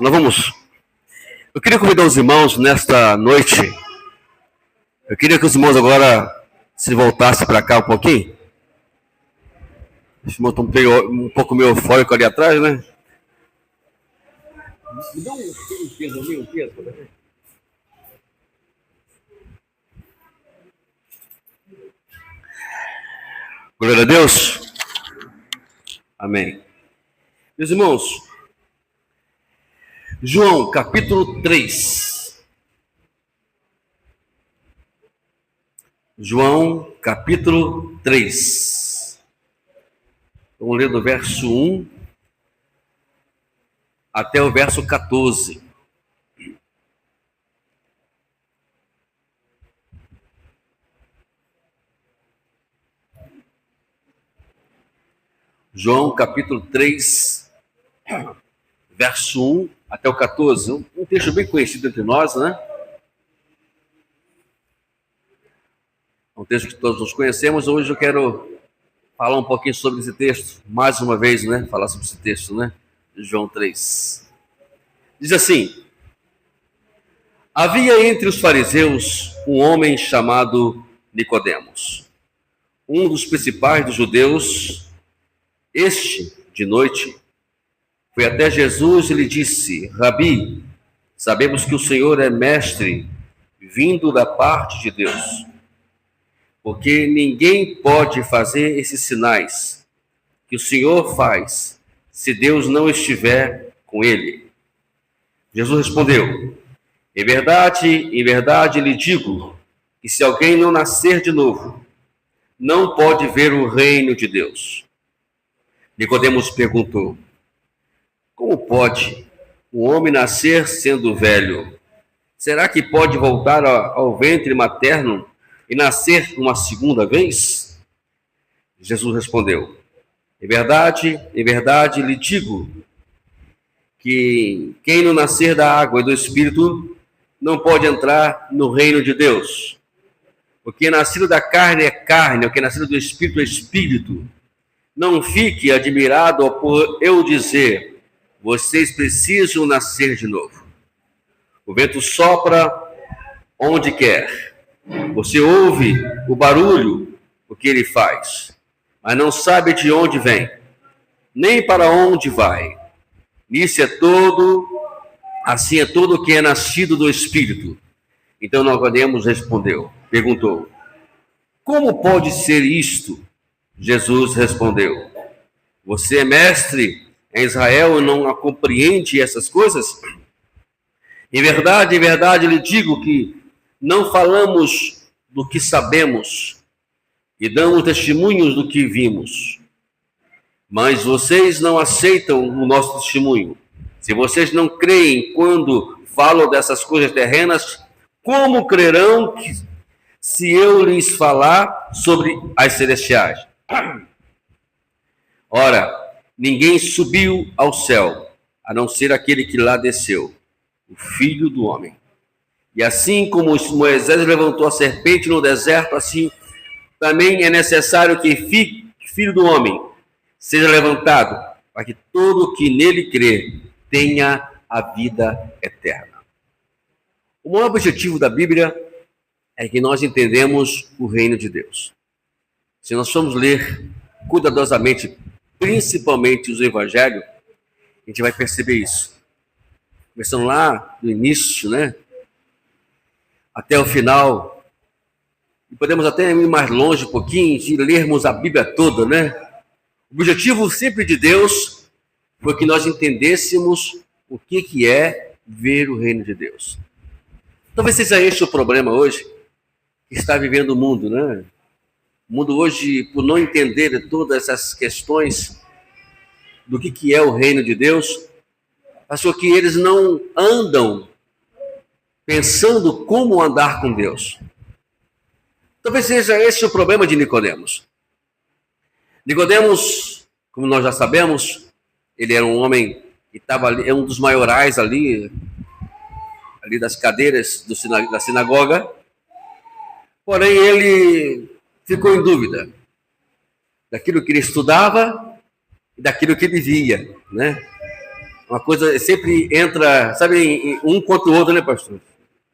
Nós vamos. Eu queria convidar os irmãos nesta noite. Eu queria que os irmãos agora se voltassem para cá um pouquinho. Os irmãos estão um pouco meio eufóricos ali atrás, né? Me dá um peso ali, um peso. Glória a Deus. Amém. Meus irmãos, João capítulo 3. João capítulo 3. Vamos ler do verso 1 até o verso 14. João capítulo 3, verso 1 até o 14. Um texto bem conhecido entre nós, né? Um texto que todos nós conhecemos. Hoje eu quero falar um pouquinho sobre esse texto, mais uma vez, né? Falar sobre esse texto, né? De João 3. Diz assim: havia entre os fariseus um homem chamado Nicodemos, um dos principais dos judeus. Este, de noite, foi até Jesus e lhe disse: Rabi, sabemos que o Senhor é mestre, vindo da parte de Deus, porque ninguém pode fazer esses sinais que o Senhor faz, se Deus não estiver com ele. Jesus respondeu: em verdade lhe digo, que se alguém não nascer de novo, não pode ver o reino de Deus. Nicodemos perguntou: como pode um homem nascer sendo velho? Será que pode voltar ao ventre materno e nascer uma segunda vez? Jesus respondeu: em verdade lhe digo, que quem não nascer da água e do Espírito não pode entrar no reino de Deus. O que é nascido da carne é carne, o que é nascido do Espírito é Espírito. Não fique admirado por eu dizer: vocês precisam nascer de novo. O vento sopra onde quer. Você ouve o barulho, o que ele faz, mas não sabe de onde vem, nem para onde vai. Assim é todo o que é nascido do Espírito. Então Nicodemos perguntou: como pode ser isto? Jesus respondeu: você é mestre em Israel e não compreende essas coisas? Em verdade lhe digo que não falamos do que sabemos e damos testemunhos do que vimos. Mas vocês não aceitam o nosso testemunho. Se vocês não creem quando falo dessas coisas terrenas, como crerão se eu lhes falar sobre as celestiais? Ora, ninguém subiu ao céu, a não ser aquele que lá desceu, o Filho do Homem. E assim como Moisés levantou a serpente no deserto, assim também é necessário que Filho do Homem seja levantado, para que todo que nele crê tenha a vida eterna. O maior objetivo da Bíblia é que nós entendemos o reino de Deus. Se nós formos ler cuidadosamente, principalmente os evangelhos, a gente vai perceber isso. Começando lá do início, né? Até o final. E podemos até ir mais longe um pouquinho, de lermos a Bíblia toda, né? O objetivo sempre de Deus foi que nós entendêssemos o que é ver o reino de Deus. Talvez seja este o problema hoje que está vivendo o mundo, né? O mundo hoje, por não entender todas essas questões do que é o reino de Deus, achou que eles não andam pensando como andar com Deus. Talvez seja esse o problema de Nicodemos. Nicodemos, como nós já sabemos, ele era um homem que estava ali, é um dos maiorais ali das cadeiras da sinagoga. Porém, ele ficou em dúvida daquilo que ele estudava e daquilo que ele via, né? Uma coisa sempre entra, sabe, um contra o outro, né, pastor?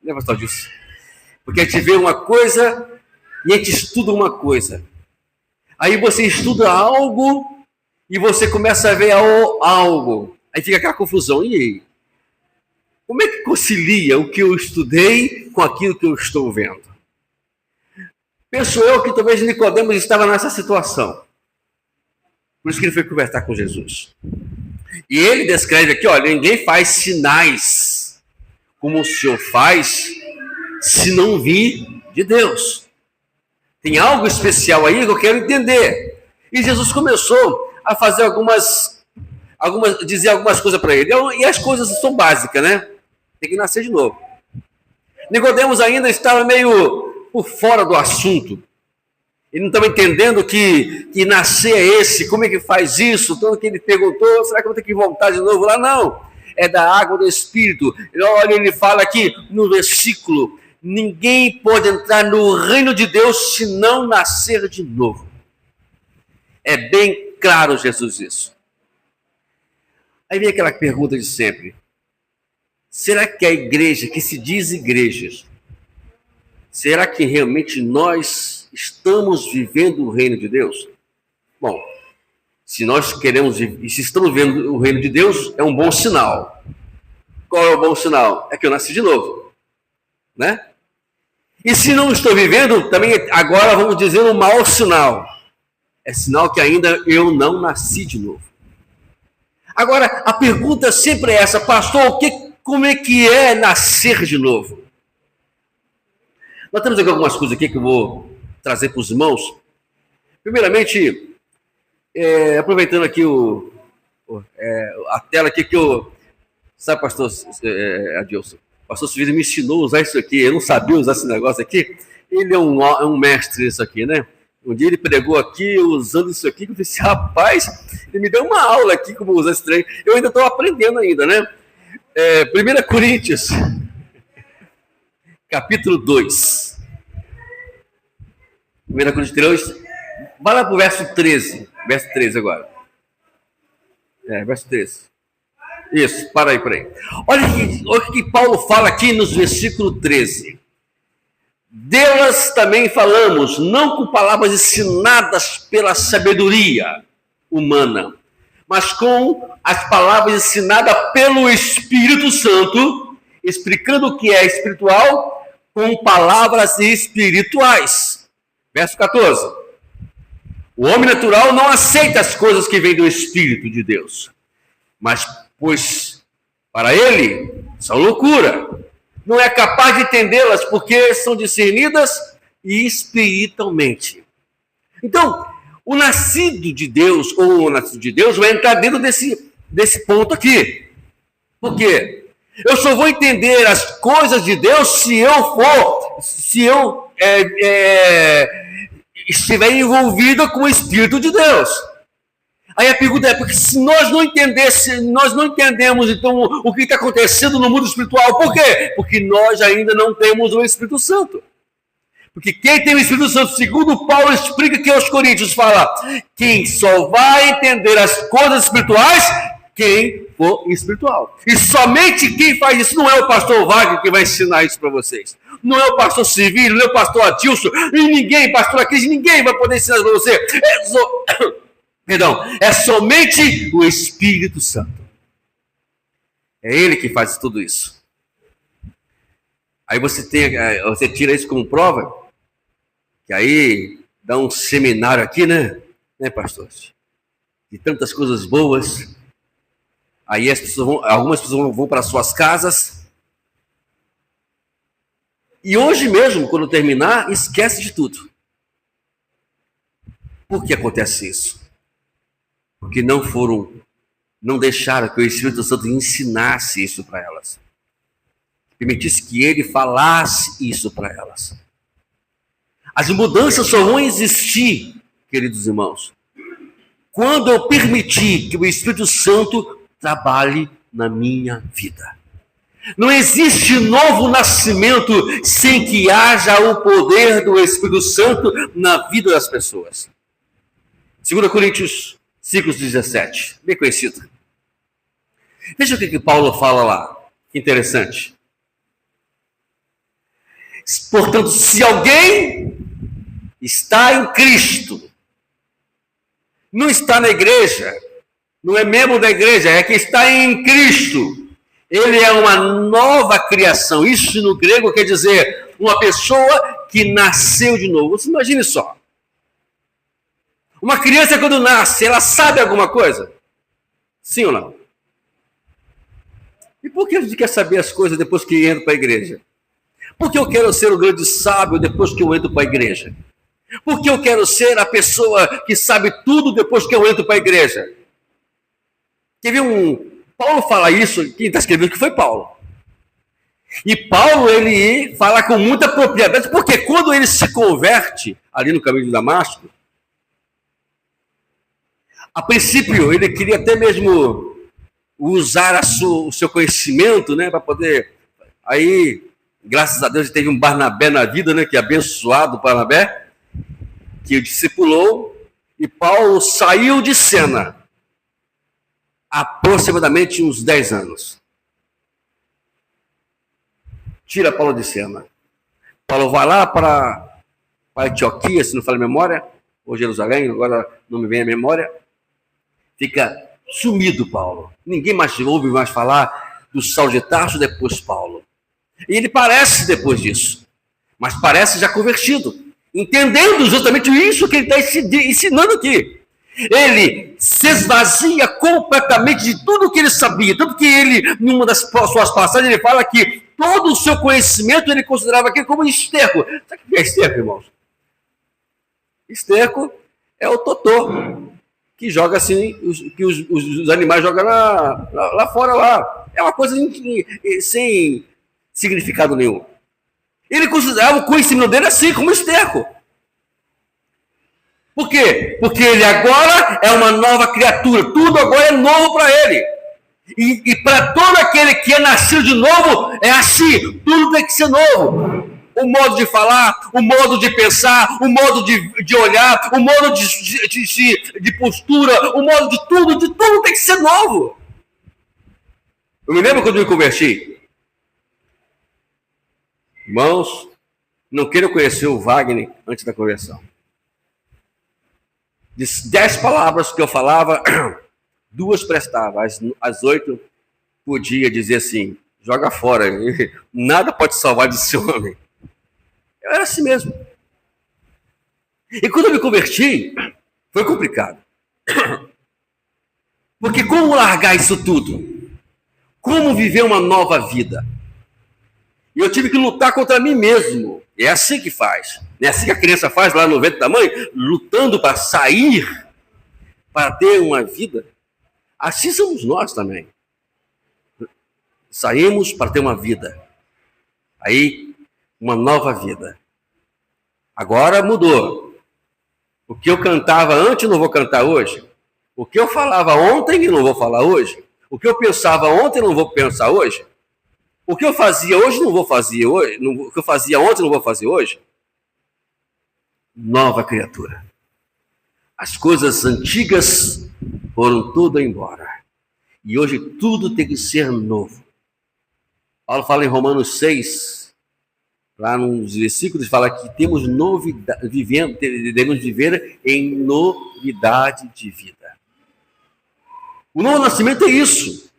Né, pastor Dilson? Porque a gente vê uma coisa e a gente estuda uma coisa. Aí você estuda algo e você começa a ver algo. Aí fica aquela confusão. E aí? Como é que concilia o que eu estudei com aquilo que eu estou vendo? Penso eu que talvez Nicodemos estava nessa situação. Por isso que ele foi conversar com Jesus. E ele descreve aqui, olha, ninguém faz sinais como o Senhor faz se não vir de Deus. Tem algo especial aí que eu quero entender. E Jesus começou a fazer dizer algumas coisas para ele. E as coisas são básicas, né? Tem que nascer de novo. Nicodemos ainda estava meio por fora do assunto. Ele não estava entendendo que nascer é esse, como é que faz isso? Tanto que ele perguntou, será que eu vou ter que voltar de novo lá? Não, é da água do Espírito. Olha, ele fala aqui no versículo, ninguém pode entrar no reino de Deus se não nascer de novo. É bem claro, Jesus, isso. Aí vem aquela pergunta de sempre. Será que a igreja, que se diz igrejas, será que realmente nós estamos vivendo o reino de Deus? Bom, se nós queremos e se estamos vivendo o reino de Deus, é um bom sinal. Qual é o bom sinal? É que eu nasci de novo, né? E se não estou vivendo, também agora vamos dizer um mau sinal. É sinal que ainda eu não nasci de novo. Agora, a pergunta sempre é essa, pastor, como é que é nascer de novo? Nós temos aqui algumas coisas aqui que eu vou trazer para os irmãos. Primeiramente, aproveitando aqui a tela aqui que eu... Sabe, pastor Adilson? O pastor Silvio me ensinou a usar isso aqui. Eu não sabia usar esse negócio aqui. Ele é um mestre nisso aqui, né? Um dia ele pregou aqui usando isso aqui. Eu disse, rapaz, ele me deu uma aula aqui como usar esse trem. Eu ainda estou aprendendo ainda, né? 1 Coríntios, capítulo 2. 1 Coríntios 3. Vai lá para o verso 13. Verso 13 agora. Verso 13. Isso, para aí. Olha o que Paulo fala aqui nos versículos 13. Delas também falamos, não com palavras ensinadas pela sabedoria humana, mas com as palavras ensinadas pelo Espírito Santo, explicando o que é espiritual com palavras espirituais. Verso 14. O homem natural não aceita as coisas que vêm do Espírito de Deus, mas, pois, para ele, são loucura. Não é capaz de entendê-las porque são discernidas espiritualmente. Então, o nascido de Deus, ou o nascido de Deus, vai entrar dentro desse ponto aqui. Por quê? Eu só vou entender as coisas de Deus se eu estiver envolvido com o Espírito de Deus. Aí a pergunta é, porque se nós não entendemos então o que está acontecendo no mundo espiritual, por quê? Porque nós ainda não temos o Espírito Santo. Porque quem tem o Espírito Santo, segundo Paulo explica aqui aos Coríntios, fala, quem só vai entender as coisas espirituais, quem for espiritual. E somente quem faz isso não é o pastor Wagner que vai ensinar isso para vocês. Não é o pastor Civil, não é o pastor Adilson, e ninguém, pastor Cris, ninguém vai poder ensinar para você. É somente o Espírito Santo. É ele que faz tudo isso. Aí você tira isso como prova, que aí dá um seminário aqui, né, pastor? De tantas coisas boas. Aí algumas pessoas vão para suas casas. E hoje mesmo, quando terminar, esquece de tudo. Por que acontece isso? Porque não deixaram que o Espírito Santo ensinasse isso para elas. Permitisse que ele falasse isso para elas. As mudanças só vão existir, queridos irmãos, quando eu permitir que o Espírito Santo trabalhe na minha vida. Não existe novo nascimento sem que haja o poder do Espírito Santo na vida das pessoas. 2 Coríntios 5:17, bem conhecido. Veja o que Paulo fala lá. Que interessante. Portanto, se alguém está em Cristo, não está na igreja, não é membro da igreja, é que está em Cristo. Ele é uma nova criação. Isso no grego quer dizer uma pessoa que nasceu de novo. Você imagine só. Uma criança quando nasce, ela sabe alguma coisa? Sim ou não? E por que a gente quer saber as coisas depois que entra para a igreja? Por que eu quero ser o grande sábio depois que eu entro para a igreja? Por que eu quero ser a pessoa que sabe tudo depois que eu entro para a igreja? Quer ver Paulo fala isso, quem está escrevendo que foi Paulo. E Paulo, ele fala com muita propriedade, porque quando ele se converte ali no caminho de Damasco, a princípio ele queria até mesmo usar o seu conhecimento, né, para poder... Aí, graças a Deus, ele teve um Barnabé na vida, né, que é abençoado Barnabé, que o discipulou, e Paulo saiu de cena aproximadamente uns 10 anos. Tira Paulo de cena. Paulo vai lá para Antioquia, se não falo a memória, ou Jerusalém, agora não me vem a memória. Fica sumido Paulo. Ninguém mais ouve mais falar do Saulo de Tarso depois Paulo. E ele parece depois disso, mas parece já convertido, entendendo justamente isso que ele está ensinando aqui. Ele se esvazia completamente de tudo o que ele sabia, tanto que ele, numa das suas passagens, ele fala que todo o seu conhecimento ele considerava aquilo como esterco. Sabe o que é esterco, irmãos? Esterco é o totô, que joga assim, que os animais jogam lá fora, lá. É uma coisa sem significado nenhum. Ele considerava o conhecimento dele assim, como esterco. Por quê? Porque ele agora é uma nova criatura, tudo agora é novo para ele. E para todo aquele que é nascido de novo, é assim, tudo tem que ser novo. O modo de falar, o modo de pensar, o modo de olhar, o modo de postura, o modo de tudo tem que ser novo. Eu me lembro quando eu me converti. Irmãos, não queiram conhecer o Wagner antes da conversão. De 10 palavras que eu falava, 2 prestavam, as 8 podia dizer assim, joga fora, nada pode salvar desse homem. Eu era assim mesmo. E quando eu me converti, foi complicado. Porque como largar isso tudo? Como viver uma nova vida? E eu tive que lutar contra mim mesmo. É assim que faz. Não é assim que a criança faz lá no ventre da mãe, lutando para sair, para ter uma vida. Assim somos nós também. Saímos para ter uma vida. Aí, uma nova vida. Agora mudou. O que eu cantava antes, não vou cantar hoje. O que eu falava ontem, não vou falar hoje. O que eu pensava ontem, não vou pensar hoje. O que eu fazia hoje, não vou fazer hoje. O que eu fazia ontem, não vou fazer hoje. Nova criatura. As coisas antigas foram tudo embora. E hoje tudo tem que ser novo. Paulo fala em Romanos 6, lá nos versículos, fala que temos novidade, devemos viver em novidade de vida. O novo nascimento é isso.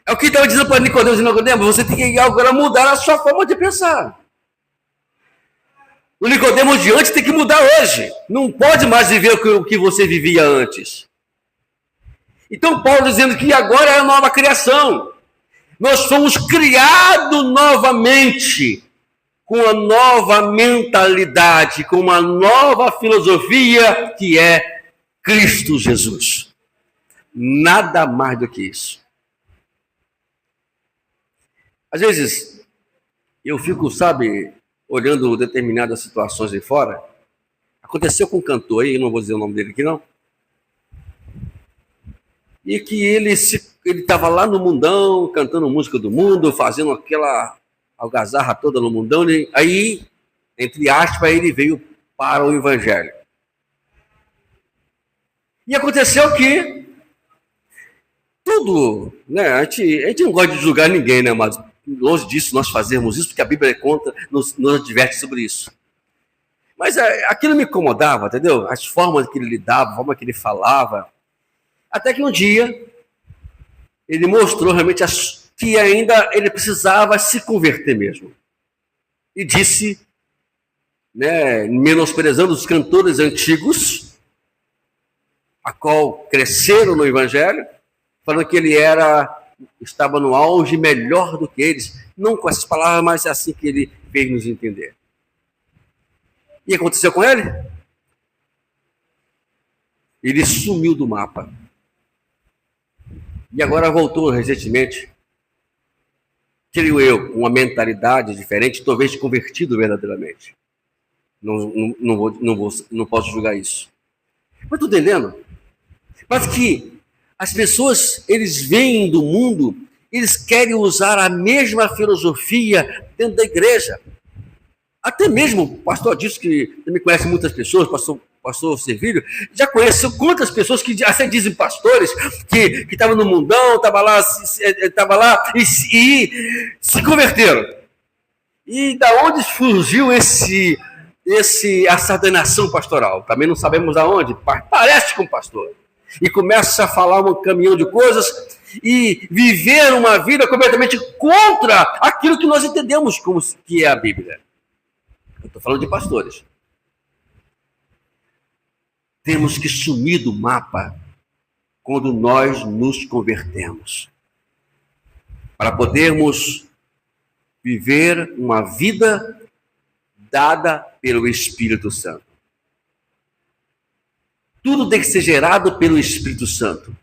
É o que estava dizendo para Nicodemo, você tem que agora mudar a sua forma de pensar. O Nicodemo de antes tem que mudar hoje. Não pode mais viver o que você vivia antes. Então Paulo dizendo que agora é a nova criação. Nós fomos criados novamente, com uma nova mentalidade, com uma nova filosofia que é Cristo Jesus. Nada mais do que isso. Às vezes, eu fico, olhando determinadas situações de fora. Aconteceu com um cantor aí, não vou dizer o nome dele aqui não. E que ele estava lá no mundão, cantando música do mundo, fazendo aquela algazarra toda no mundão. Aí, entre aspas, ele veio para o Evangelho. E aconteceu que tudo, né? A gente não gosta de julgar ninguém, né, mas longe disso nós fazemos isso, porque a Bíblia conta, nos adverte sobre isso. Mas aquilo me incomodava, entendeu? As formas que ele lidava, a forma que ele falava. Até que um dia ele mostrou realmente que ainda ele precisava se converter mesmo. E disse, né, menosprezando os cantores antigos, a qual cresceram no Evangelho, falando que ele estava no auge melhor do que eles. Não com essas palavras, mas é assim que ele fez nos entender. E aconteceu com ele? Ele sumiu do mapa. E agora voltou recentemente, creio eu, com uma mentalidade diferente, talvez convertido verdadeiramente. Não posso julgar isso. Mas estou entendendo? Mas que as pessoas, eles veem do mundo, eles querem usar a mesma filosofia dentro da igreja. Até mesmo o pastor disse que também conhece muitas pessoas, pastor Servílio, já conheceu quantas pessoas que até dizem pastores, que estavam no mundão, estavam lá e se converteram. E da onde surgiu essa ordenação pastoral? Também não sabemos aonde, parece com pastor. E começa a falar um caminhão de coisas e viver uma vida completamente contra aquilo que nós entendemos como que é a Bíblia. Eu estou falando de pastores. Temos que sumir do mapa quando nós nos convertemos, para podermos viver uma vida dada pelo Espírito Santo. Tudo tem que ser gerado pelo Espírito Santo.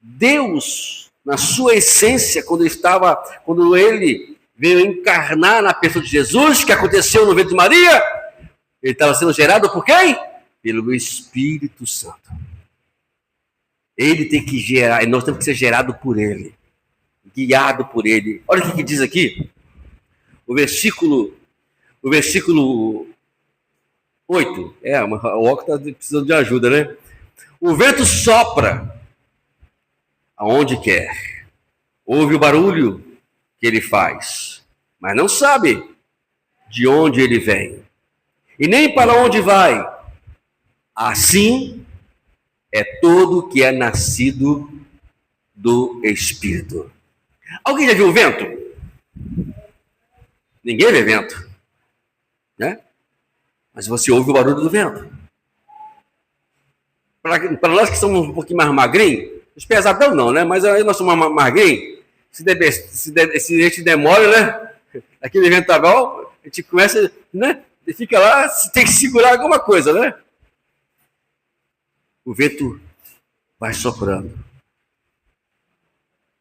Deus, na sua essência, quando ele veio encarnar na pessoa de Jesus, que aconteceu no ventre de Maria, ele estava sendo gerado por quem? Pelo Espírito Santo. Ele tem que gerar, e nós temos que ser gerado por ele, guiado por ele. Olha o que diz aqui, o versículo 8. O óculos está precisando de ajuda, né? O vento sopra aonde quer, ouve o barulho que ele faz, mas não sabe de onde ele vem e nem para onde vai. Assim é todo que é nascido do Espírito. Alguém já viu o vento? Ninguém vê vento, né? Mas você ouve o barulho do vento. Para nós que somos um pouquinho mais magrinhos, os pesadão não, né? Mas aí nós somos mais magrinhos, se a gente demora, né? Aquele ventaval, a gente começa, né? E fica lá, tem que segurar alguma coisa, né? O vento vai soprando.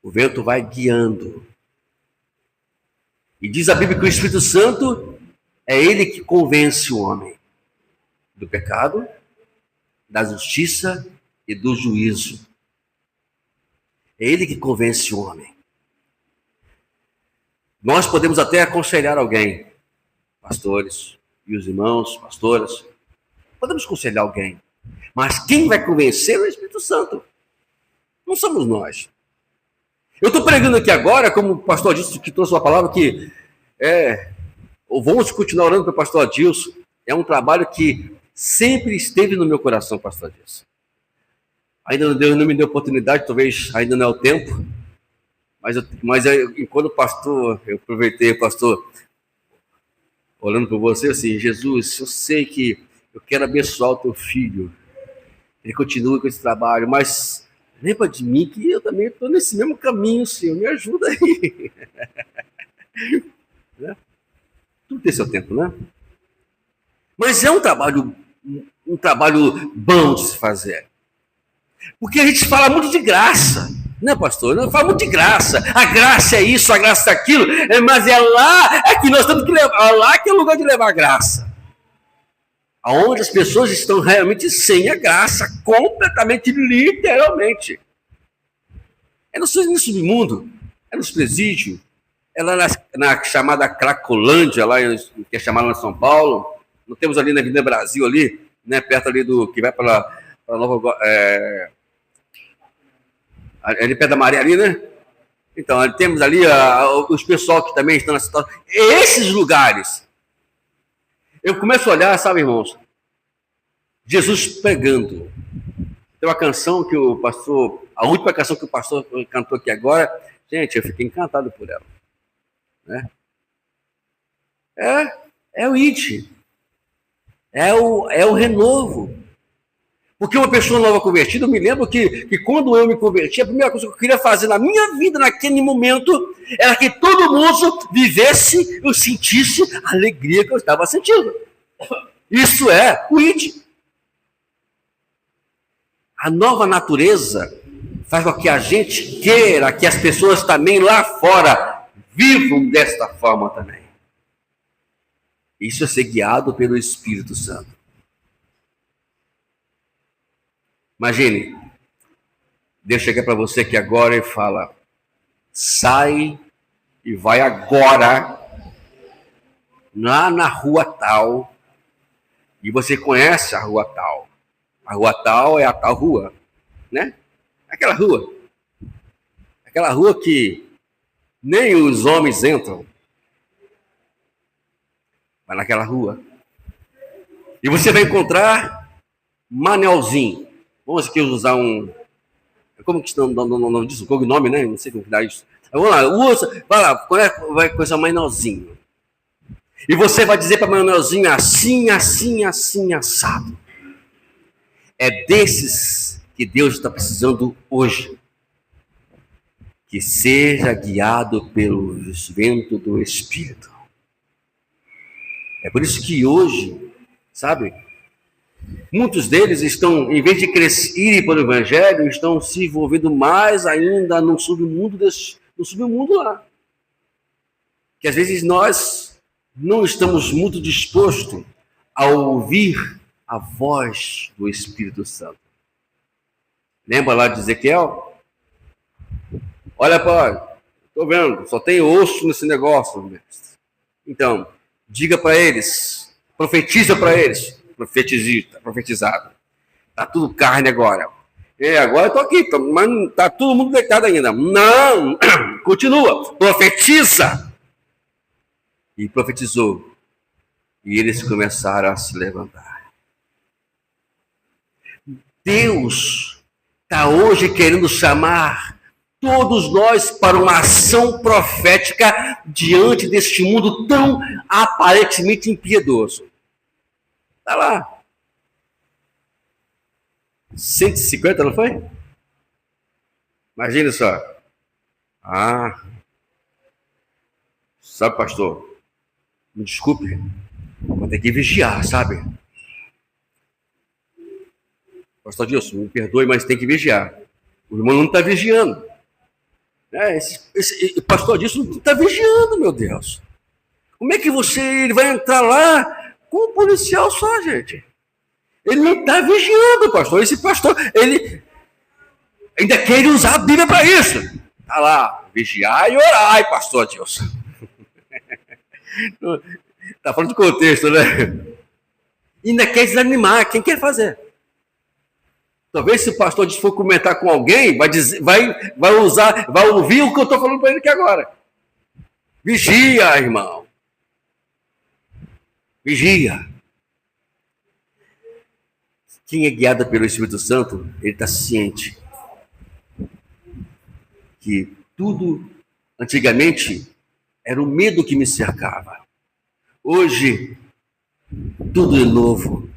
O vento vai guiando. E diz a Bíblia que o Espírito Santo é ele que convence o homem do pecado, da justiça e do juízo. É ele que convence o homem. Nós podemos até aconselhar alguém, pastores e os irmãos, pastoras, podemos aconselhar alguém, mas quem vai convencer é o Espírito Santo. Não somos nós. Eu estou pregando aqui agora, como o pastor disse, que trouxe uma palavra que vamos continuar orando para o pastor Adilson. É um trabalho que sempre esteve no meu coração, pastor Adilson. Ainda não me deu oportunidade, talvez ainda não é o tempo, mas enquanto pastor, eu aproveitei, pastor, olhando para você assim, Jesus, eu sei que eu quero abençoar o teu filho, ele continue com esse trabalho, mas lembra de mim que eu também estou nesse mesmo caminho, Senhor, me ajuda aí. Né? Tudo tem seu tempo, né? Mas é um trabalho bom de se fazer. Porque a gente fala muito de graça, né, pastor? Não fala muito de graça. A graça é isso, a graça é aquilo, mas é lá que nós temos que levar, lá que é o lugar de levar a graça. Aonde as pessoas estão realmente sem a graça, completamente, literalmente. É no submundo, é nos presídios, é lá na chamada Cracolândia, lá, que é chamada lá em São Paulo. Não temos ali na Avenida Brasil, ali, né, perto ali do que vai para Nova... Ali perto da Maria ali, né? Então, temos ali os pessoal que também estão na situação. Esses lugares. Eu começo a olhar, sabe, irmãos? Jesus pregando. Tem uma canção que o pastor, a última canção que o pastor cantou aqui agora, gente, eu fiquei encantado por ela. Né? É o id. É o renovo. Porque uma pessoa nova convertida, eu me lembro que quando eu me converti, a primeira coisa que eu queria fazer na minha vida, naquele momento, era que todo mundo vivesse, eu sentisse a alegria que eu estava sentindo. Isso é o id. A nova natureza faz com que a gente queira que as pessoas também lá fora vivam desta forma também. Isso é ser guiado pelo Espírito Santo. Imagine, Deus chega para você aqui agora e fala, sai e vai agora lá na rua tal, e você conhece a rua tal. A rua tal é a tal rua, né? Aquela rua que nem os homens entram. Vai naquela rua. E você vai encontrar Manelzinho. Vamos aqui usar como que não diz o cognome, né? Não sei como que dá isso. Vamos lá, vai lá, vai conhecer o Manelzinho. E você vai dizer para o Manelzinho assim, assim, assim, assado. É desses que Deus está precisando hoje. Que seja guiado pelo vento do Espírito. É por isso que hoje, sabe, muitos deles estão, em vez de crescerem para o Evangelho, estão se envolvendo mais ainda no submundo lá. Que às vezes nós não estamos muito dispostos a ouvir a voz do Espírito Santo. Lembra lá de Ezequiel? Olha para, estou vendo, só tem osso nesse negócio, mestre. Então, diga para eles, profetiza para eles, profetizado. Está tudo carne agora. Agora eu estou aqui, mas está todo mundo deitado ainda. Não, continua, profetiza. E profetizou. E eles começaram a se levantar. Deus está hoje querendo chamar todos nós para uma ação profética diante deste mundo tão aparentemente impiedoso. Está lá. 150, não foi? Imagina só. Sabe, pastor? Me desculpe. Vou ter que vigiar, sabe? Pastor Dilson, me perdoe, mas tem que vigiar. O irmão não está vigiando. Esse pastor Dilson não está vigiando, meu Deus. Como é que ele vai entrar lá com um policial só, gente? Ele não está vigiando, pastor. Esse pastor, ele ainda quer usar a Bíblia para isso. Está lá, vigiar e orar, pastor Dilson. Está falando de contexto, né? Ainda quer desanimar. Quem quer fazer? Talvez se o pastor for comentar com alguém, vai ouvir o que eu estou falando para ele aqui agora. Vigia, irmão. Vigia. Quem é guiado pelo Espírito Santo, ele está ciente que tudo, antigamente, era o medo que me cercava. Hoje, tudo é novo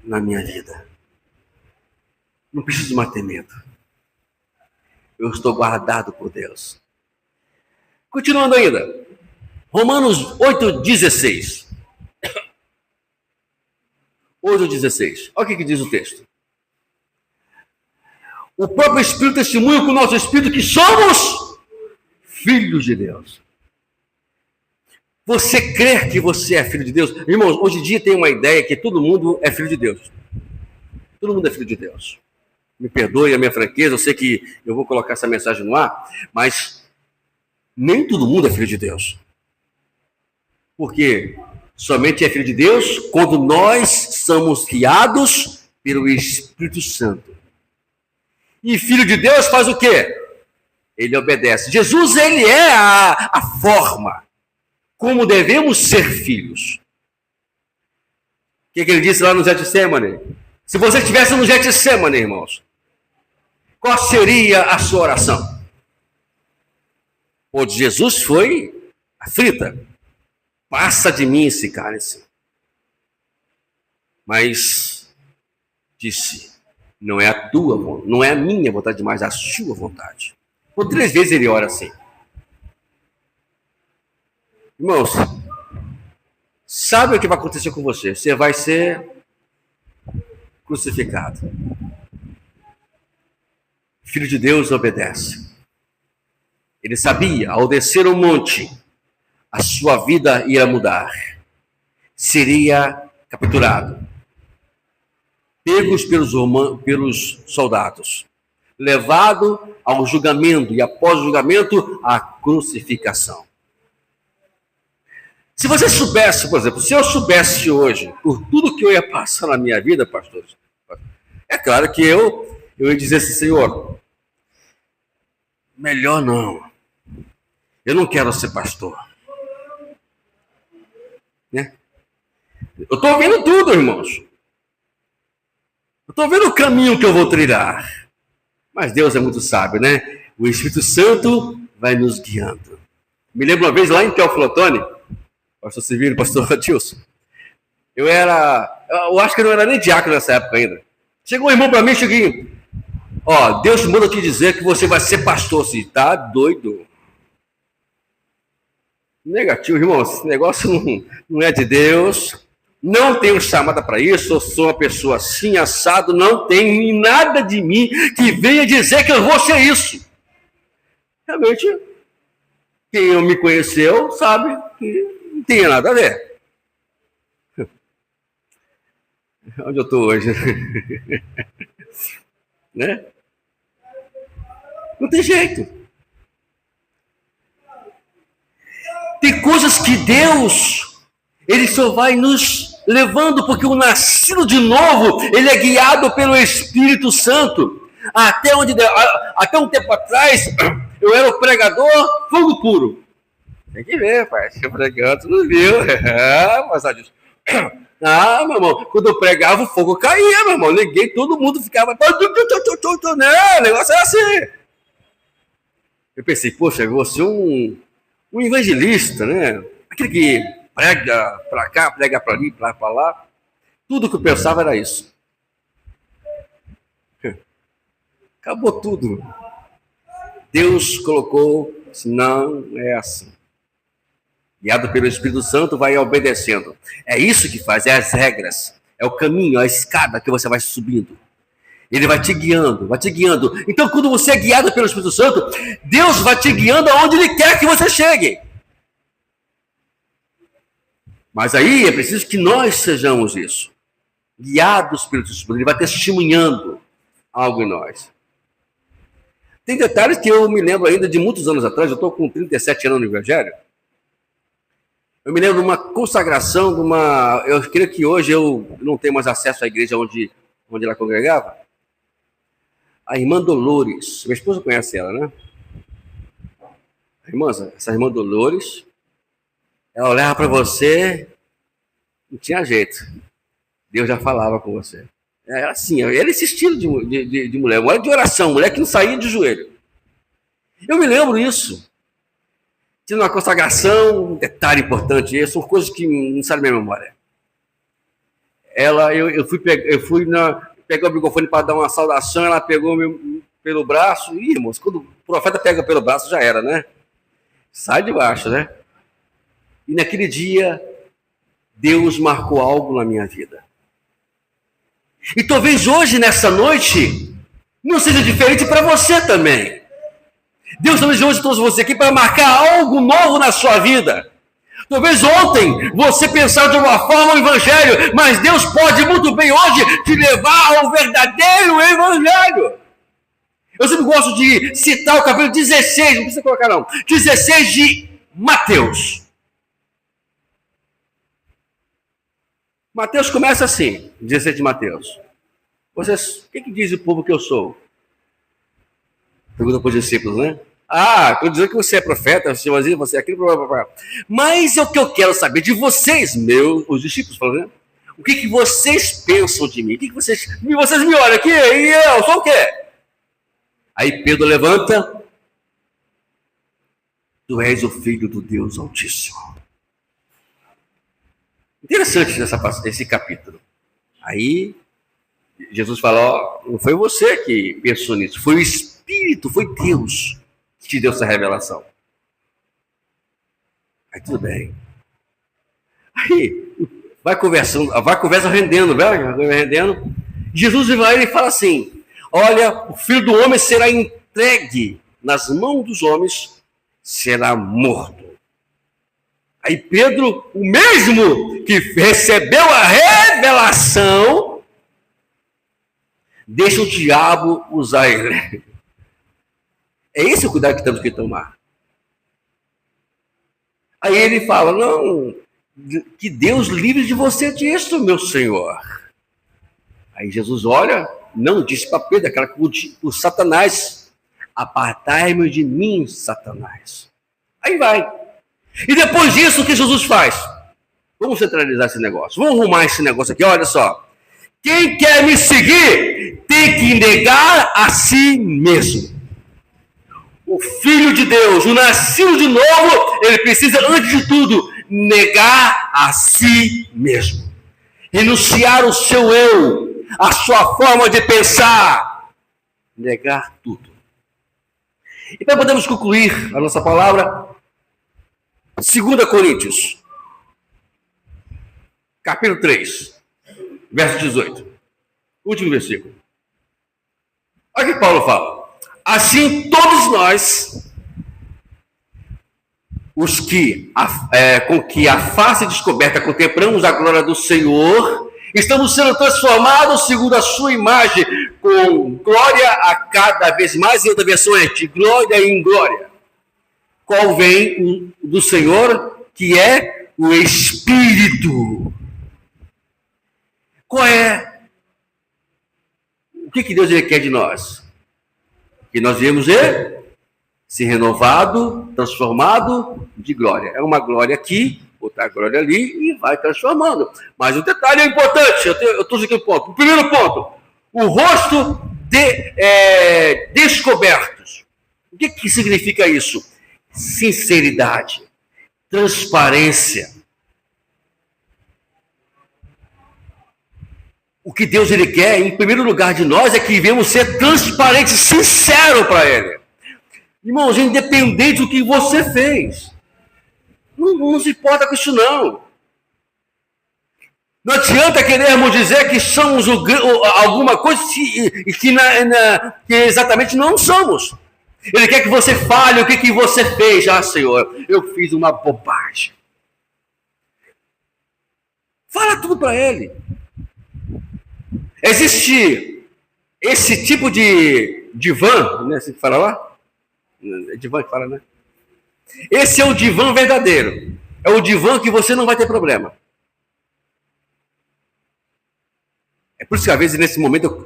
na minha vida. Não preciso mais ter medo. Eu estou guardado por Deus. Continuando ainda. Romanos 8,16. 8,16. Olha o que diz o texto. O próprio Espírito testemunha com o nosso Espírito que somos filhos de Deus. Você crê que você é filho de Deus? Irmãos, hoje em dia tem uma ideia que todo mundo é filho de Deus. Todo mundo é filho de Deus. Me perdoe a minha franqueza, eu sei que eu vou colocar essa mensagem no ar, mas nem todo mundo é filho de Deus. Porque somente é filho de Deus quando nós somos guiados pelo Espírito Santo. E filho de Deus faz o quê? ele obedece. Jesus, ele é a forma como devemos ser filhos. O que ele disse lá no Getsemane? Se você estivesse no Getsemane, irmãos, qual seria a sua oração? O de Jesus foi aflita. Passa de mim esse cálice. Mas disse, não é a tua, não é a minha vontade, mas a sua vontade. Por 3 vezes ele ora assim. Irmãos, sabe o que vai acontecer com você? Você vai ser crucificado. Filho de Deus obedece. Ele sabia, ao descer o monte, a sua vida ia mudar. Seria capturado. Pegos pelos soldados. Levado ao julgamento e após o julgamento, a crucificação. Se você soubesse, por exemplo, se eu soubesse hoje, por tudo que eu ia passar na minha vida, pastores, é claro que eu ia dizer assim, Senhor, melhor não. Eu não quero ser pastor. Né? Eu estou vendo tudo, irmãos. Eu estou vendo o caminho que eu vou trilhar. Mas Deus é muito sábio, né? O Espírito Santo vai nos guiando. Me lembro uma vez lá em Teófilo Otoni, pastor Civil, pastor Adilson. Eu acho que eu não era nem diácono nessa época ainda. Chegou um irmão para mim, Chiquinho. Ó, Deus manda te dizer que você vai ser pastor. Assim, tá doido? Negativo, irmão. Esse negócio não é de Deus. Não tenho chamada para isso. Eu sou uma pessoa assim, assado. Não tem nada de mim que venha dizer que eu vou ser isso. Realmente, quem me conheceu sabe que não tem nada a ver. Onde eu estou hoje? Né? Não tem jeito. Tem coisas que Deus, Ele só vai nos levando, porque o nascido de novo, ele é guiado pelo Espírito Santo. Até um tempo atrás, eu era o pregador fogo puro. Tem que ver, pai. Se eu pregando, tu não viu. Ah, meu irmão, quando eu pregava, o fogo caía, meu irmão. Ninguém, todo mundo ficava. Não, o negócio é assim. Eu pensei, poxa, eu vou ser um evangelista, né? Aquele que prega para cá, prega para ali, para lá. Tudo que eu pensava era isso. Acabou tudo. Deus colocou, não é assim. Guiado pelo Espírito Santo, vai obedecendo. É isso que faz, é as regras. É o caminho, a escada que você vai subindo. Ele vai te guiando, vai te guiando. Então, quando você é guiado pelo Espírito Santo, Deus vai te guiando aonde Ele quer que você chegue. Mas aí é preciso que nós sejamos isso. Guiados pelo Espírito Santo. Ele vai testemunhando algo em nós. Tem detalhes que eu me lembro ainda de muitos anos atrás. Eu estou com 37 anos no Evangelho. Eu me lembro de uma consagração, eu creio que hoje eu não tenho mais acesso à igreja onde ela congregava. A irmã Dolores, minha esposa conhece ela, né? Essa irmã Dolores, ela olhava para você, não tinha jeito. Deus já falava com você. Era assim, era esse estilo de mulher, mulher de oração, mulher que não saía de joelho. Eu me lembro isso. Tinha uma consagração, um detalhe importante, são coisas que não saem da minha memória. Eu fui pegar o microfone para dar uma saudação, ela pegou pelo braço, e irmãos, quando o profeta pega pelo braço, já era, né? Sai de baixo, né? E naquele dia, Deus marcou algo na minha vida. E talvez hoje, nessa noite, não seja diferente para você também. Deus talvez hoje trouxe você aqui para marcar algo novo na sua vida. Talvez ontem você pensava de uma forma o Evangelho, mas Deus pode muito bem hoje te levar ao verdadeiro Evangelho. Eu sempre gosto de citar o capítulo 16, não precisa colocar não, 16 de Mateus. Mateus começa assim, 16 de Mateus. Vocês, o que diz o povo que eu sou? Pergunta para os discípulos, né? Ah, estou dizendo que você é profeta, você é aquilo, blá, blá, blá. Mas é o que eu quero saber de vocês, os discípulos, falando, né? O que vocês pensam de mim? O que vocês me olham aqui e eu sou o quê? Aí Pedro levanta, tu és o Filho do Deus Altíssimo. Interessante esse capítulo. Aí Jesus fala, ó, não foi você que pensou nisso, foi o Espírito, foi Deus que te deu essa revelação. Aí tudo bem. Aí vai conversa rendendo, vai rendendo. Jesus vai e fala assim, olha, o Filho do Homem será entregue nas mãos dos homens, será morto. Aí Pedro, o mesmo que recebeu a revelação, deixa o diabo usar ele. É esse o cuidado que temos que tomar. Aí ele fala, não, que Deus livre de você disso, meu Senhor. Aí Jesus olha, não, disse para Pedro, aquela que o Satanás, apartai-me de mim, Satanás. Aí vai. E depois disso, o que Jesus faz? Vamos centralizar esse negócio, vamos arrumar esse negócio aqui, olha só. Quem quer me seguir tem que negar a si mesmo. O Filho de Deus, o nascido de novo, ele precisa, antes de tudo, negar a si mesmo. Renunciar o seu eu, a sua forma de pensar. Negar tudo. E para podermos concluir a nossa palavra, 2 Coríntios, capítulo 3, verso 18. Último versículo. Olha o que Paulo fala. Assim, todos nós, os que com que a face descoberta contemplamos a glória do Senhor, estamos sendo transformados segundo a sua imagem, com glória a cada vez mais, em outra versão é de glória em glória. Qual vem do Senhor, que é o Espírito. Qual é? O que Deus quer de nós? Que nós viemos ser renovado, transformado de glória. É uma glória aqui, outra glória ali, e vai transformando. Mas o detalhe é importante, eu estou aqui no ponto. O primeiro ponto, o rosto descobertos. O que significa isso? Sinceridade, transparência. O que Deus quer, em primeiro lugar de nós, é que venhamos ser transparentes, sinceros para Ele. Irmãos, independente do que você fez, não se importa com isso não. Não adianta querermos dizer que somos alguma coisa que exatamente não somos. Ele quer que você fale o que você fez. Ah, Senhor, eu fiz uma bobagem. Fala tudo para Ele. Existe esse tipo de divã, né? Você fala lá? É divã que fala, né? Esse é o divã verdadeiro. É o divã que você não vai ter problema. É por isso que às vezes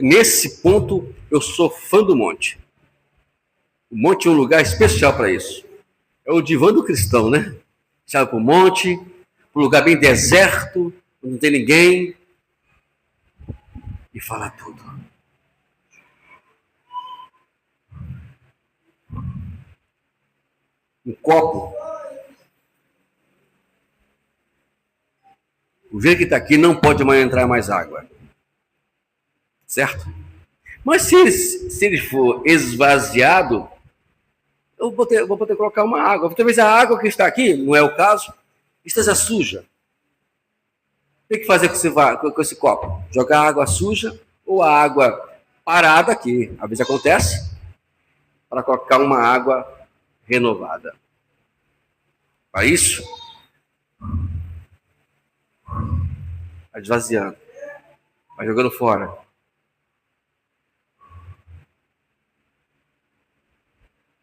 nesse ponto, eu sou fã do monte. O monte é um lugar especial para isso. É o divã do cristão, né? Sabe, para o monte, para um lugar bem deserto, onde não tem ninguém. E falar tudo. Um copo. O jeito que está aqui não pode mais entrar mais água. Certo? Mas se ele for esvaziado, eu vou poder colocar uma água. Talvez a água que está aqui, não é o caso, esteja suja. O que fazer com esse copo? Jogar água suja ou a água parada, que às vezes acontece, para colocar uma água renovada. Para isso, vai esvaziando, vai jogando fora.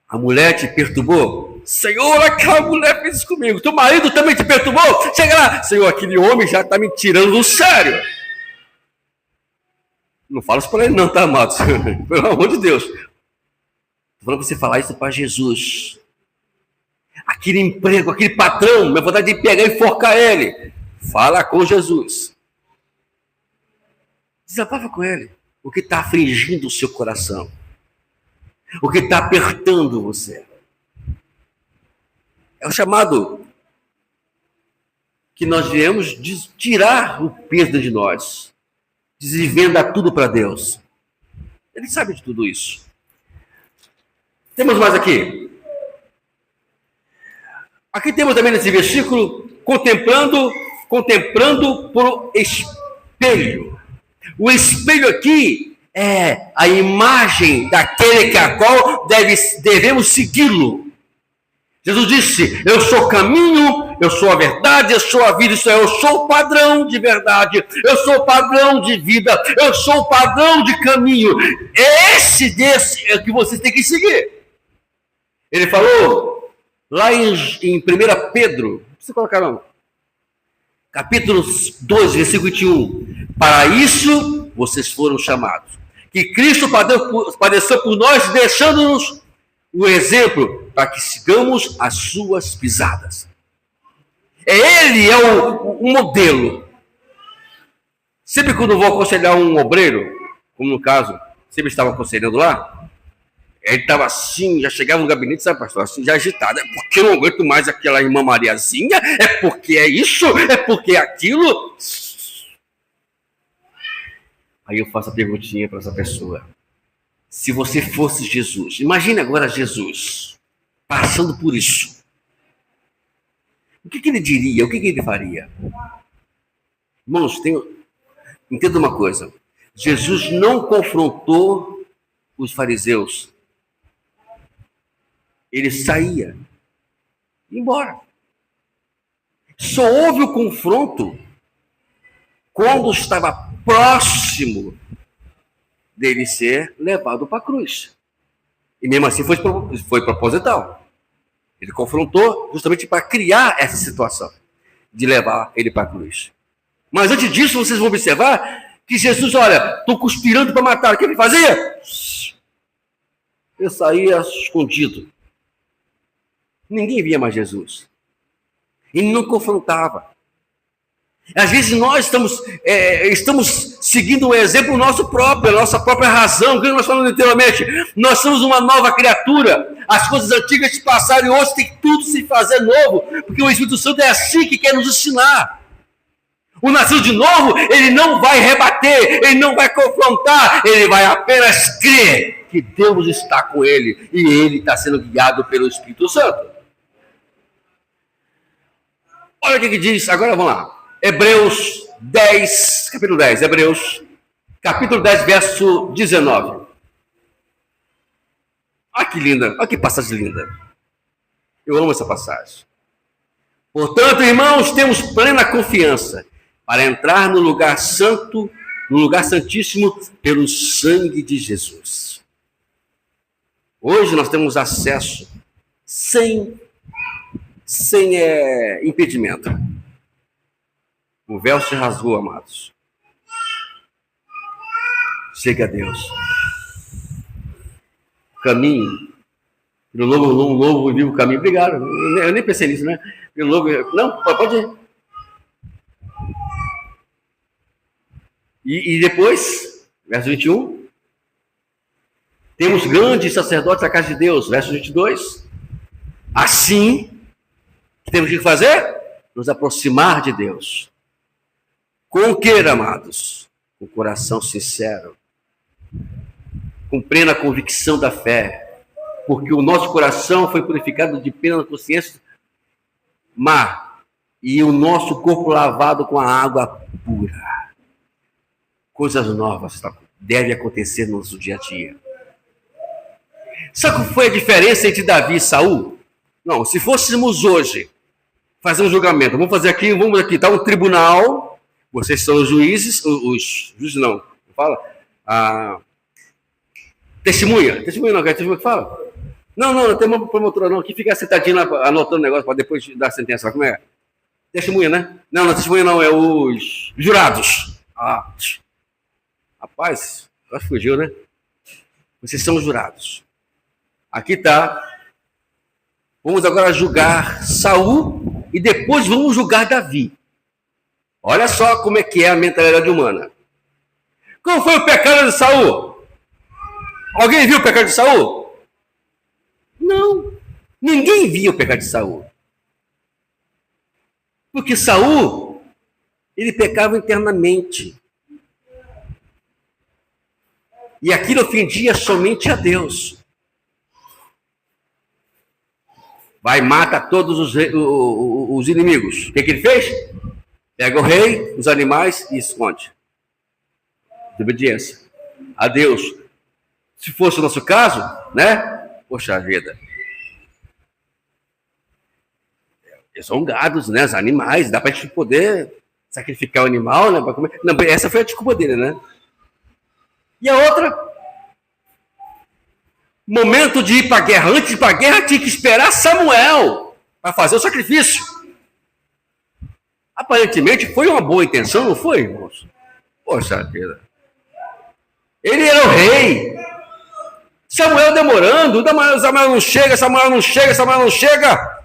A mulher te perturbou? Senhor, aquela mulher fez isso comigo. Teu marido também te perturbou? Chega lá. Senhor, aquele homem já está me tirando do sério. Não fala isso para ele não, tá, amados? Pelo amor de Deus. Estou falando para você falar isso para Jesus. Aquele emprego, aquele patrão, minha vontade de pegar e enforcar ele. Fala com Jesus. Desabafa com ele. O que está afligindo o seu coração? O que está apertando você? É o chamado que nós viemos de tirar o peso de nós. Desvendar tudo para Deus. Ele sabe de tudo isso. Temos mais aqui. Aqui temos também nesse versículo, contemplando por espelho. O espelho aqui é a imagem daquele que a qual devemos segui-lo. Jesus disse, eu sou o caminho, eu sou a verdade, eu sou a vida, eu sou o padrão de verdade, eu sou o padrão de vida, eu sou o padrão de caminho. Desse é que vocês têm que seguir. Ele falou lá em 1 Pedro, você colocar não, capítulo 2, versículo 21, para isso vocês foram chamados, que Cristo padeceu por nós, deixando-nos o exemplo para que sigamos as suas pisadas. Ele é o modelo. Sempre quando eu vou aconselhar um obreiro, como no caso, sempre estava aconselhando lá, ele estava assim, já chegava no gabinete, sabe, pastor, assim, já agitado. É porque eu não aguento mais aquela irmã Mariazinha, é porque é isso, é porque é aquilo. Aí eu faço a perguntinha para essa pessoa. Se você fosse Jesus, imagine agora Jesus passando por isso. O que ele diria? O que ele faria? Irmãos, entenda uma coisa. Jesus não confrontou os fariseus. Ele saía, ia embora. Só houve o confronto quando estava próximo dele ser levado para a cruz. E mesmo assim foi proposital. Ele confrontou justamente para criar essa situação de levar ele para a cruz. Mas antes disso, vocês vão observar que Jesus, olha, estou conspirando para matar. O que ele fazia? Ele saía escondido. Ninguém via mais Jesus. Ele não confrontava. Às vezes nós estamos seguindo um exemplo nosso próprio, a nossa própria razão, o que nós falamos anteriormente. Nós somos uma nova criatura. As coisas antigas se passaram e hoje tem tudo se fazer novo, porque o Espírito Santo é assim que quer nos ensinar. O nascido de novo, ele não vai rebater, ele não vai confrontar, ele vai apenas crer que Deus está com ele e ele está sendo guiado pelo Espírito Santo. Olha o que diz, agora vamos lá. Hebreus 10, capítulo 10, Hebreus, capítulo 10, verso 19. Olha que linda, olha que passagem linda. Eu amo essa passagem. Portanto, irmãos, temos plena confiança para entrar no lugar santo, no lugar santíssimo, pelo sangue de Jesus. Hoje nós temos acesso sem impedimento. O véu se rasgou, amados. Chega a Deus. Caminho. Pelo novo e vivo caminho. Obrigado. Eu nem pensei nisso, né? Pelo novo. Não, pode ir. E depois, verso 21. Temos grandes sacerdotes da casa de Deus. Verso 22. Assim, o que temos que fazer? Nos aproximar de Deus. Com o que, amados? Com o coração sincero. Com plena convicção da fé. Porque o nosso coração foi purificado de plena consciência má. E o nosso corpo lavado com a água pura. Coisas novas devem acontecer no nosso dia a dia. Sabe qual foi a diferença entre Davi e Saul? Não, se fôssemos hoje fazer um julgamento, vamos aqui, está um tribunal... Vocês são os juízes, os juízes não fala? Testemunha não, quer testemunha que fala? Não tem uma promotora não, que fica sentadinho lá anotando negócio para depois dar a sentença, como é? Testemunha, né? Não, testemunha não, é os jurados. Rapaz, quase fugiu, né? Vocês são os jurados. Aqui está. Vamos agora julgar Saul e depois vamos julgar Davi. Olha só como é que é a mentalidade humana. Qual foi o pecado de Saul? Alguém viu o pecado de Saul? Não. Ninguém viu o pecado de Saul. Porque Saul, ele pecava internamente. E aquilo ofendia somente a Deus. Vai e mata todos os inimigos. O que ele fez? Pega o rei, os animais e esconde. Desobediência a Deus. Se fosse o nosso caso, né? Poxa vida. Eles são gados, né? Os animais. Dá para a gente poder sacrificar o animal, né? Para comer. Não, essa foi a desculpa dele, né? E a outra? Momento de ir para a guerra. Antes de ir para a guerra, tinha que esperar Samuel para fazer o sacrifício. Aparentemente foi uma boa intenção, não foi, irmãos? Poxa vida. Ele era o rei. Samuel demorando. Samuel não chega, Samuel não chega, Samuel não chega.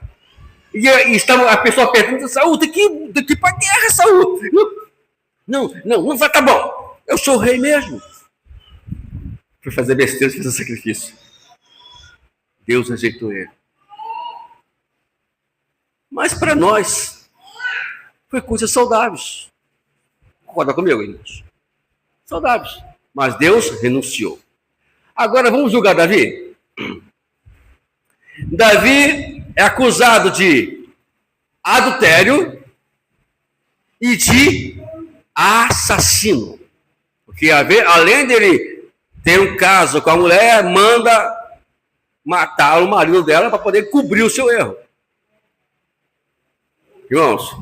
E a pessoa pergunta: Saul, tem que ir para a guerra, Saul. Não vai, tá bom. Eu sou o rei mesmo. Foi fazer besteira, fez o sacrifício. Deus rejeitou ele. Mas para nós, foi coisas saudáveis. Concorda comigo, irmãos? Saudáveis. Mas Deus renunciou. Agora vamos julgar Davi? Davi é acusado de adultério e de assassino. Porque além dele ter um caso com a mulher, manda matar o marido dela para poder cobrir o seu erro. Irmãos,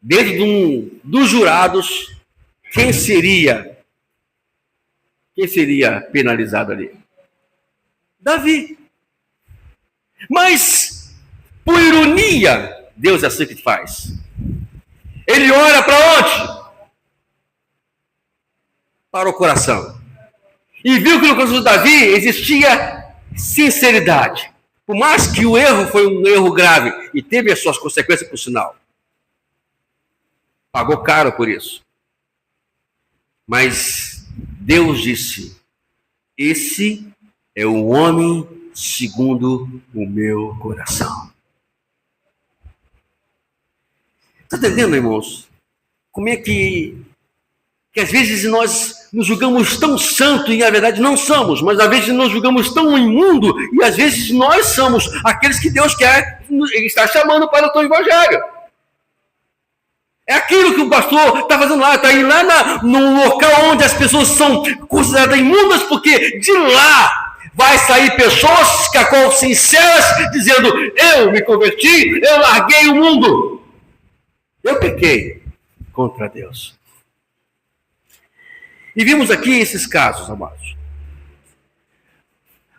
dentro dos jurados, quem seria penalizado ali? Davi. Mas, por ironia, Deus é assim que faz. Ele olha para onde? Para o coração. E viu que no coração de Davi existia sinceridade. Por mais que o erro foi um erro grave e teve as suas consequências, por sinal. Pagou caro por isso. Mas Deus disse: esse é o homem segundo o meu coração. Está entendendo, irmãos? Como é que às vezes nós nos julgamos tão santo e na verdade não somos, mas às vezes nos julgamos tão imundo e às vezes nós somos aqueles que Deus quer, Ele está chamando para o teu evangelho. É aquilo que o pastor está fazendo lá, está indo lá no local onde as pessoas são consideradas imundas, porque de lá vai sair pessoas sinceras dizendo: eu me converti, eu larguei o mundo, eu pequei contra Deus. E vimos aqui esses casos, amados.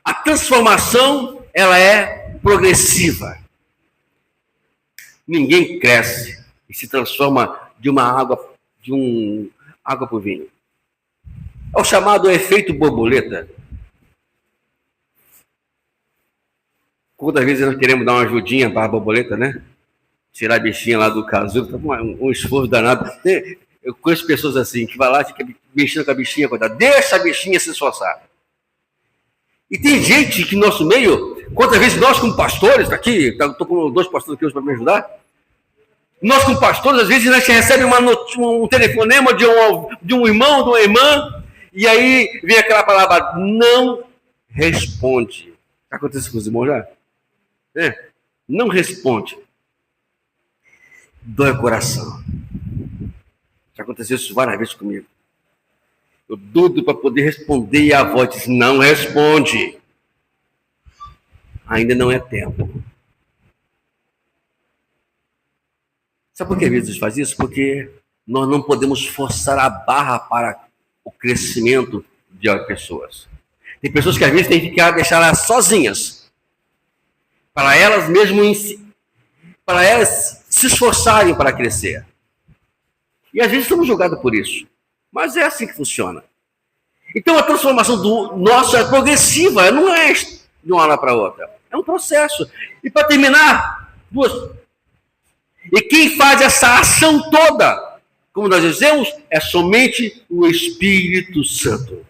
A transformação, ela é progressiva. Ninguém cresce e se transforma de água para o vinho. É o chamado efeito borboleta. Quantas vezes nós queremos dar uma ajudinha para a borboleta, né? Tirar a bichinha lá do casulo, tá um esforço danado. Eu conheço pessoas assim, que vai lá e fica mexendo com a bichinha, deixa a bichinha se esforçar. E tem gente que no nosso meio, quantas vezes nós como pastores, aqui, estou com 2 pastores aqui hoje para me ajudar, nós como pastores, às vezes a gente recebe um telefonema de um irmão, de uma irmã, e aí vem aquela palavra: não responde. Já aconteceu com os irmãos já? Não responde. Dói o coração. Já aconteceu isso várias vezes comigo. Eu dudo para poder responder e a voz diz: não responde. Ainda não é tempo. Sabe por que às vezes faz isso? Porque nós não podemos forçar a barra para o crescimento de pessoas. Tem pessoas que às vezes tem que deixar elas sozinhas. Para elas se esforçarem para crescer. E às vezes somos julgados por isso. Mas é assim que funciona. Então a transformação do nosso é progressiva, não de uma hora para outra. É um processo. E para terminar, duas. E quem faz essa ação toda, como nós dizemos, é somente o Espírito Santo.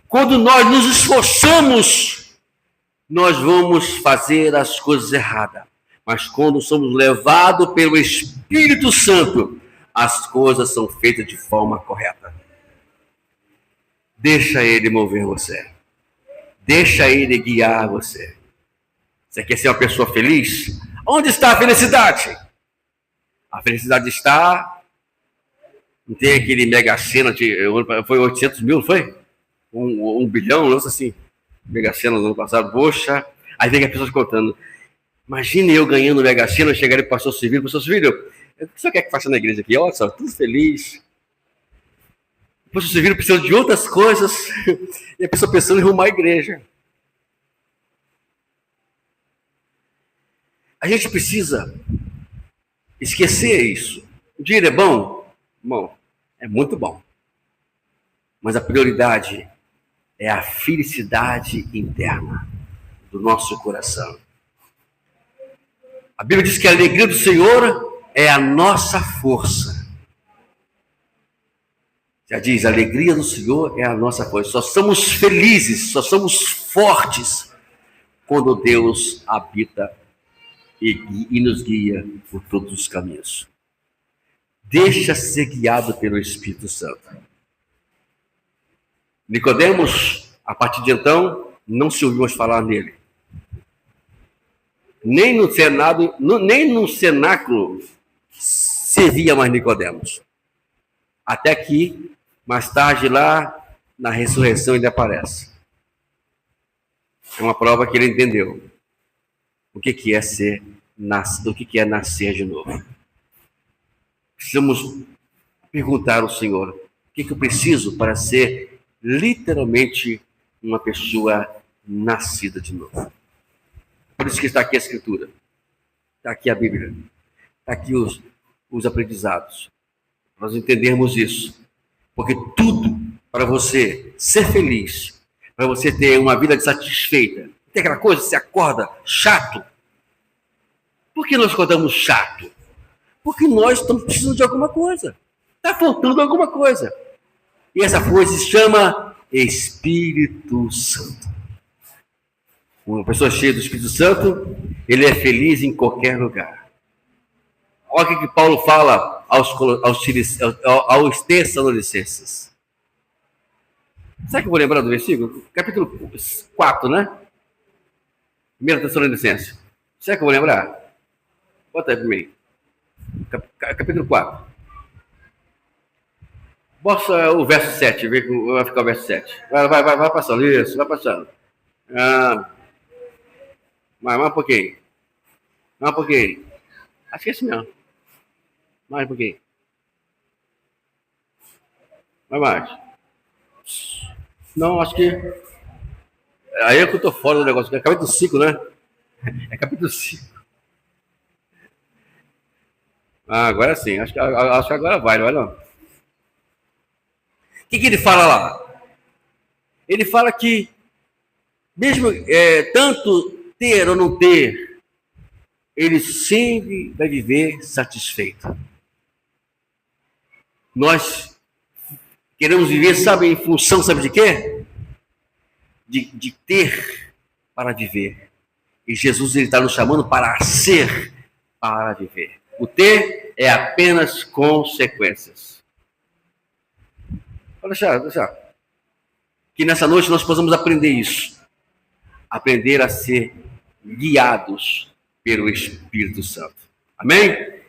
Quando nós nos esforçamos, nós vamos fazer as coisas erradas. Mas quando somos levados pelo Espírito Santo, as coisas são feitas de forma correta. Deixa Ele mover você. Deixa Ele guiar você. Você quer ser uma pessoa feliz? Onde está a felicidade? A felicidade está... Não tem aquele mega sena de... Foi 800 mil, foi? 1 bilhão, não sei assim. Mega sena no ano passado. Poxa. Aí vem as pessoas contando. Imagine eu ganhando Mega Sena, chegarem para o pastor Sevilho, pastor Sevilho, o que você quer que faça na igreja aqui? Olha só, tudo feliz. O pastor Sevilho precisa de outras coisas, e a pessoa pensando em arrumar a igreja. A gente precisa esquecer isso. O dinheiro é bom? Bom, é muito bom. Mas a prioridade é a felicidade interna do nosso coração. A Bíblia diz que a alegria do Senhor é a nossa força. Já diz, a alegria do Senhor é a nossa força. Só somos felizes, só somos fortes quando Deus habita e nos guia por todos os caminhos. Deixa ser guiado pelo Espírito Santo. Nicodemos, a partir de então, não se ouviu mais falar nele. Nem no cenáculo servia mais Nicodemos. Até que, mais tarde, lá na ressurreição, ele aparece. É uma prova que ele entendeu o que é nascer de novo. Precisamos perguntar ao Senhor: o que eu preciso para ser literalmente uma pessoa nascida de novo? Por isso que está aqui a Escritura, está aqui a Bíblia, está aqui os aprendizados. Nós entendermos isso. Porque tudo para você ser feliz, para você ter uma vida satisfeita, tem aquela coisa, você acorda chato. Por que nós acordamos chato? Porque nós estamos precisando de alguma coisa. Está faltando alguma coisa. E essa coisa se chama Espírito Santo. Uma pessoa cheia do Espírito Santo, ele é feliz em qualquer lugar. Olha o que Paulo fala aos Tessalonicenses. Será que eu vou lembrar do versículo? Capítulo 4, né? 1 Tessalonicenses. Será que eu vou lembrar? Bota aí primeiro. Capítulo 4. Bota o verso 7, vê como vai ficar o verso 7. Vai passando, isso, vai passando. Mais um pouquinho. Mais um pouquinho. Acho que é assim mesmo. Mais um pouquinho. Mais. Não, acho que... Aí é que eu tô fora do negócio. É capítulo 5, né? É capítulo 5. Agora sim. Acho que agora vai, não vai não? O que ele fala lá? Ele fala que mesmo tanto ter ou não ter, ele sempre vai viver satisfeito. Nós queremos viver, sabe, em função, sabe de quê? De ter para viver. E Jesus está nos chamando para ser para viver. O ter é apenas consequências. Vou deixar. Que nessa noite nós possamos aprender isso. Aprender a ser guiados pelo Espírito Santo. Amém?